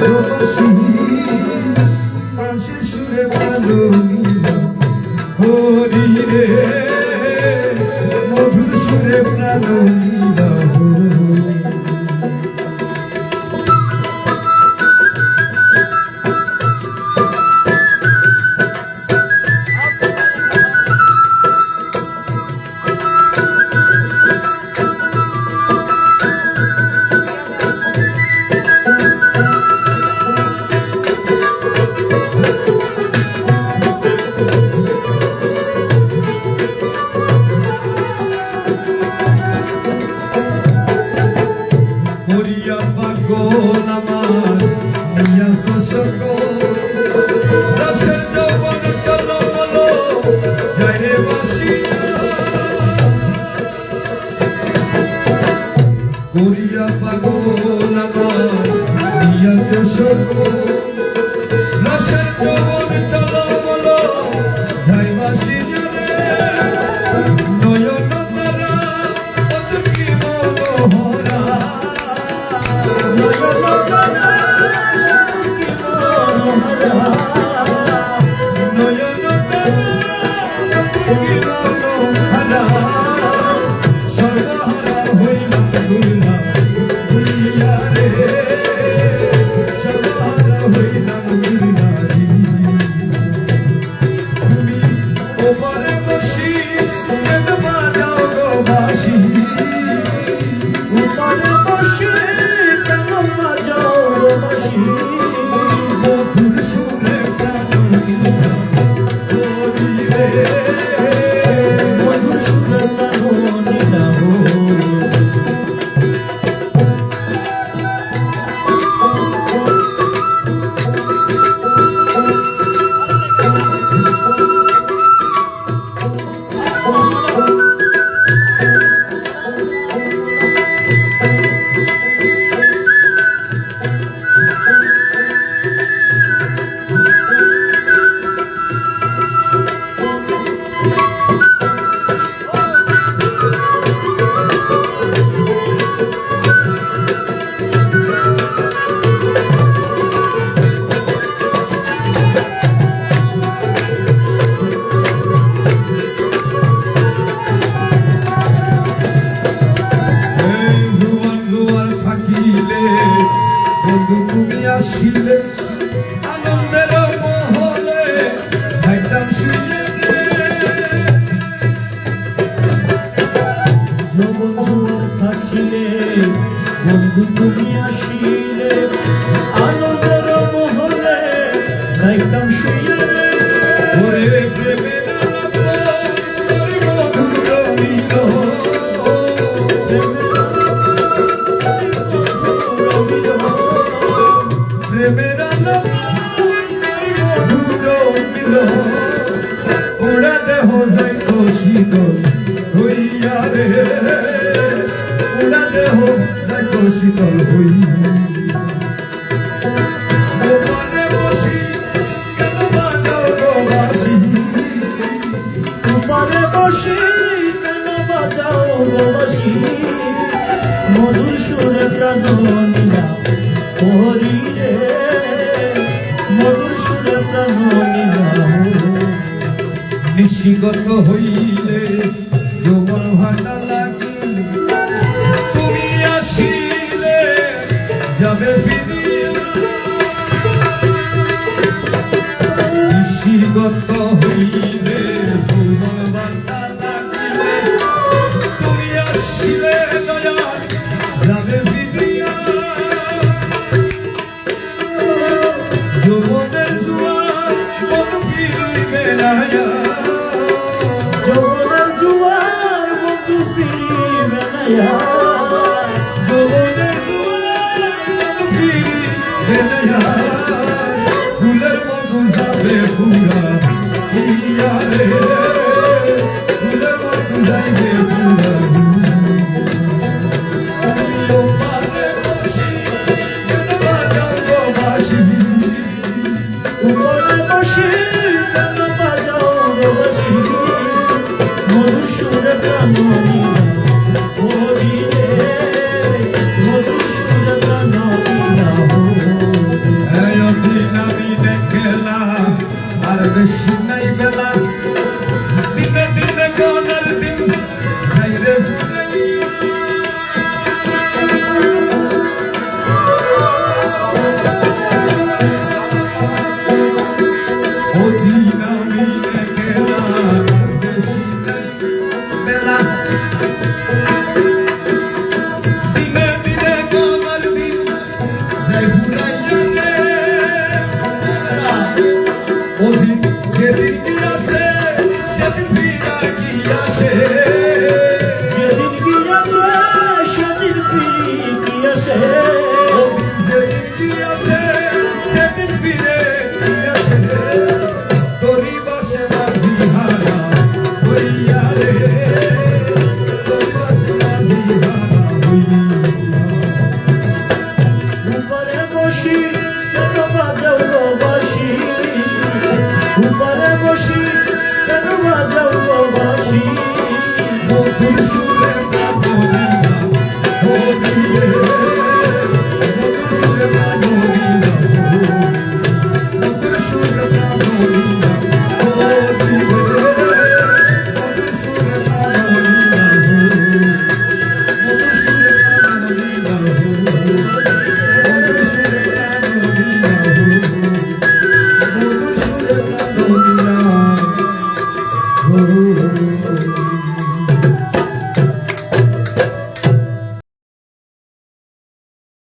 প্রবাসী মানুষের সুরে ভালো হরি রে মধুর সুরে প্রাণ করিয়া পাগল আমার নিয়া চোষক রসের যৌবন টলমল যাইবাসি জলে নয়ন তারা কত কি মনোহরা নয়ন তারা কি মনোহরা নয়ন তারা কত কি মনোহরা সর্বহারা হইলা আসিলে আনন্দের মহলে থাকতাম শুইলে যৌবন জোয়ার থাকিলে বন্ধু তুমি আসিলে আনন্দের মহলে থাকতাম শুইলে ওরে প্রেমের উড়া দেহ যাই শীত হইয়া রে উড়া দেহ যাই শীতল হই গোপনে বসি কেন বাজাও গো বাসি গোপনে বসি কেন বাজাও গো বাসি মধুর সুরে প্রাণ নীলা হরি রে মধুর সুরে প্রাণ নীলা নিশিগত হইলে যৌবন ভাটা লাগিলে তুমি আসিলে যাবে ফিরিয়া নিশিগত হইলে যৌবন ভাটা লাগিলে তুমি আসিলে দয়া যাবে ফিরিয়া যৌবনের জোয়ার মন ফিরিবে না যৌবনের জোয়ার বন্ধু ফিরিবে না যৌবনের জোয়ার বন্ধু ফিরিবে না ফুলের মধু যাবে পুরা ইয়া রে ফুলের মধু যাইবে পুরা মধুর সুরে প্রাণ নীলা হরি বেশি নাই বেলা দিনে দিনে গনার দিন যাইরে ফুরাইয়া ওদিন আমি একলা বেশি নাই বেলা দিনে দিনে গনার দিন যাই ফুরাইয়া রে ওদিন যেদিন গিয়া